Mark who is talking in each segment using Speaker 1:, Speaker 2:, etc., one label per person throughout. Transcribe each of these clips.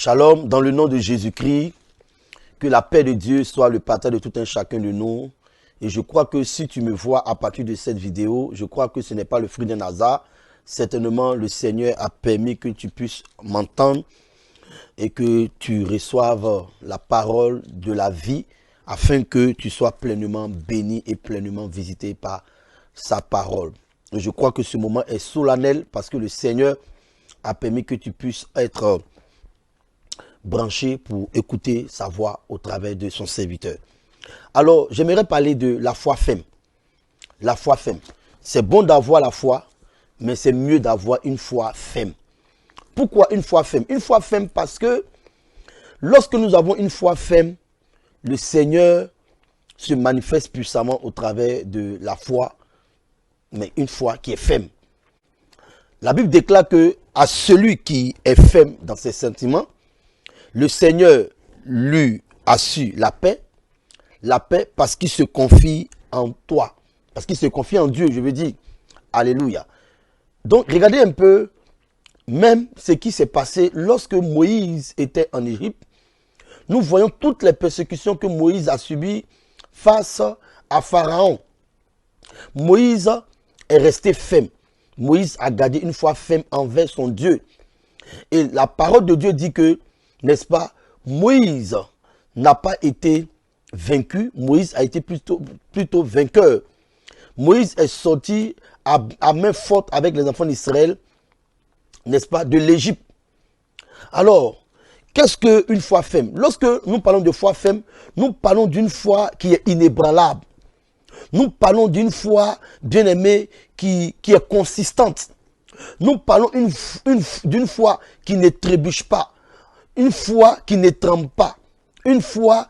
Speaker 1: Shalom, dans le nom de Jésus-Christ, que la paix de Dieu soit le partage de tout un chacun de nous. Et je crois que si tu me vois à partir de cette vidéo, je crois que ce n'est pas le fruit d'un hasard. Certainement, le Seigneur a permis que tu puisses m'entendre et que tu reçoives la parole de la vie afin que tu sois pleinement béni et pleinement visité par sa parole. Et je crois que ce moment est solennel parce que le Seigneur a permis que tu puisses être branché pour écouter sa voix au travers de son serviteur. Alors, j'aimerais parler de la foi ferme. La foi ferme. C'est bon d'avoir la foi, mais c'est mieux d'avoir une foi ferme. Pourquoi une foi ferme? Une foi ferme parce que lorsque nous avons une foi ferme, le Seigneur se manifeste puissamment au travers de la foi, mais une foi qui est ferme. La Bible déclare que à celui qui est ferme dans ses sentiments, le Seigneur lui assure la paix parce qu'il se confie en toi, parce qu'il se confie en Dieu, je veux dire. Alléluia. Donc, regardez un peu, même ce qui s'est passé lorsque Moïse était en Égypte. Nous voyons toutes les persécutions que Moïse a subies face à Pharaon. Moïse est resté ferme. Moïse a gardé une foi ferme envers son Dieu. Et la parole de Dieu dit que, n'est-ce pas, Moïse n'a pas été vaincu, Moïse a été plutôt vainqueur. Moïse est sorti à main forte avec les enfants d'Israël, n'est-ce pas, de l'Égypte. Alors, qu'est-ce qu'une foi ferme? Lorsque nous parlons de foi ferme, nous parlons d'une foi qui est inébranlable. Nous parlons d'une foi, bien aimée, qui est consistante. Nous parlons d'une foi qui ne trébuche pas. Une foi qui ne tremble pas. Une foi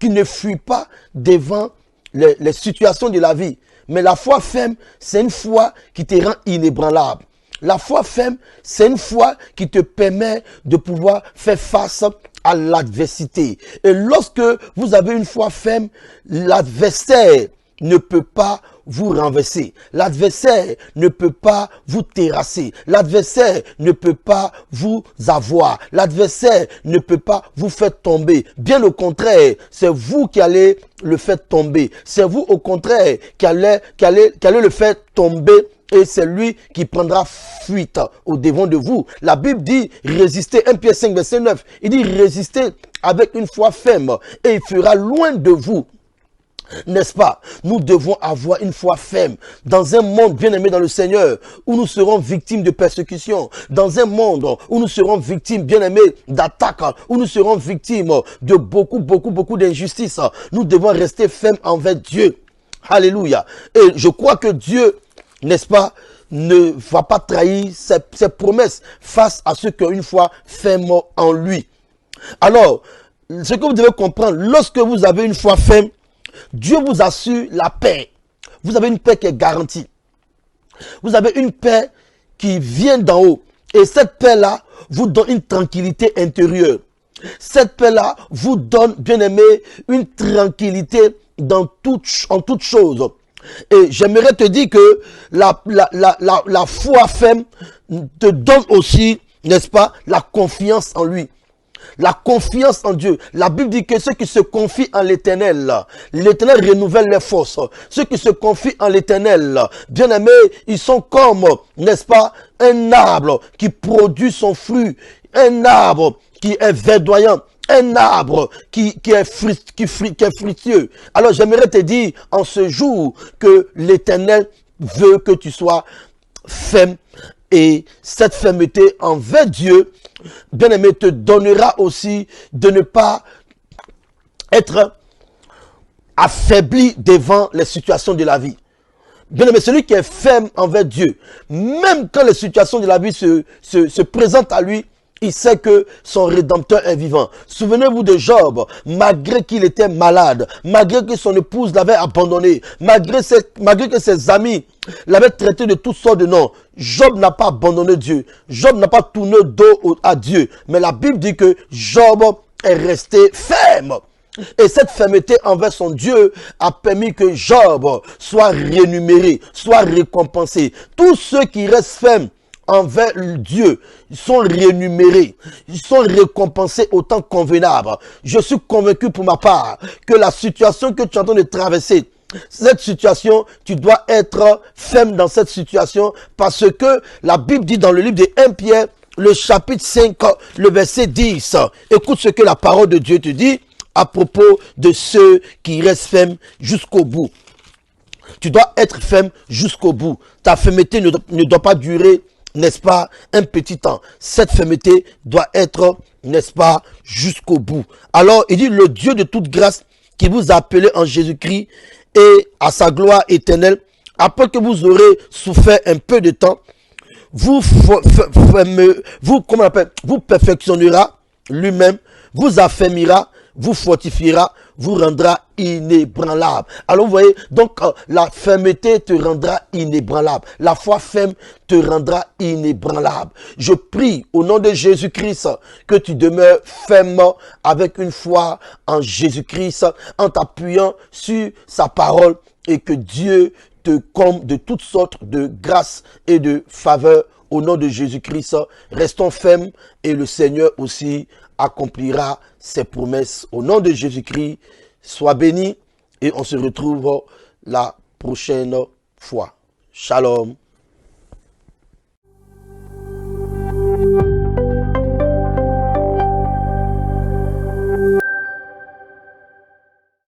Speaker 1: qui ne fuit pas devant les situations de la vie. Mais la foi ferme, c'est une foi qui te rend inébranlable. La foi ferme, c'est une foi qui te permet de pouvoir faire face à l'adversité. Et lorsque vous avez une foi ferme, l'adversaire ne peut pas vous renverser. L'adversaire ne peut pas vous terrasser. L'adversaire ne peut pas vous avoir. L'adversaire ne peut pas vous faire tomber. Bien au contraire, c'est vous qui allez le faire tomber. C'est vous au contraire qui allez le faire tomber. Et c'est lui qui prendra fuite au devant de vous. La Bible dit résister, 1 Pierre 5 verset 9. Il dit résister avec une foi ferme et il fera loin de vous. N'est-ce pas? Nous devons avoir une foi ferme dans un monde bien aimé dans le Seigneur où nous serons victimes de persécutions, dans un monde où nous serons victimes bien aimés d'attaques, où nous serons victimes de beaucoup d'injustices. Nous devons rester fermes envers Dieu. Alléluia. Et je crois que Dieu, n'est-ce pas, ne va pas trahir ses promesses face à ceux qui ont une foi ferme en lui. Alors, ce que vous devez comprendre, lorsque vous avez une foi ferme, Dieu vous assure la paix. Vous avez une paix qui est garantie. Vous avez une paix qui vient d'en haut. Et cette paix-là vous donne une tranquillité intérieure. Cette paix-là vous donne, bien aimé, une tranquillité en toute chose. Et j'aimerais te dire que la foi ferme te donne aussi, n'est-ce pas, la confiance en lui. La confiance en Dieu. La Bible dit que ceux qui se confient en l'Éternel, l'Éternel renouvelle les forces. Ceux qui se confient en l'Éternel, bien aimés, ils sont comme, n'est-ce pas, un arbre qui produit son fruit, un arbre qui est verdoyant, un arbre qui est fructueux. Alors j'aimerais te dire en ce jour que l'Éternel veut que tu sois ferme. Et cette fermeté envers Dieu, bien aimé, te donnera aussi de ne pas être affaibli devant les situations de la vie. Bien aimé, celui qui est ferme envers Dieu, même quand les situations de la vie se présentent à lui, il sait que son Rédempteur est vivant. Souvenez-vous de Job, malgré qu'il était malade, malgré que son épouse l'avait abandonné, malgré que ses amis l'avaient traité de toutes sortes de noms, Job n'a pas abandonné Dieu. Job n'a pas tourné dos à Dieu. Mais la Bible dit que Job est resté ferme. Et cette fermeté envers son Dieu a permis que Job soit rémunéré, soit récompensé. Tous ceux qui restent fermes envers Dieu, ils sont rémunérés, ils sont récompensés au temps convenable. Je suis convaincu pour ma part que la situation que tu es en train de traverser, cette situation, tu dois être ferme dans cette situation parce que la Bible dit dans le livre de 1 Pierre, le chapitre 5, le verset 10. Écoute ce que la parole de Dieu te dit à propos de ceux qui restent fermes jusqu'au bout. Tu dois être ferme jusqu'au bout. Ta fermeté ne doit pas durer, n'est-ce pas, un petit temps. Cette fermeté doit être, n'est-ce pas, jusqu'au bout. Alors, il dit, le Dieu de toute grâce qui vous a appelé en Jésus-Christ et à sa gloire éternelle, après que vous aurez souffert un peu de temps, vous perfectionnera lui-même, vous affermira, vous fortifiera, vous rendra inébranlable. Alors vous voyez, donc la fermeté te rendra inébranlable. La foi ferme te rendra inébranlable. Je prie au nom de Jésus-Christ que tu demeures ferme avec une foi en Jésus-Christ, en t'appuyant sur sa parole et que Dieu te comble de toutes sortes de grâces et de faveurs au nom de Jésus-Christ. Restons fermes et le Seigneur aussi accomplira ses promesses. Au nom de Jésus-Christ, sois béni et on se retrouve la prochaine fois. Shalom.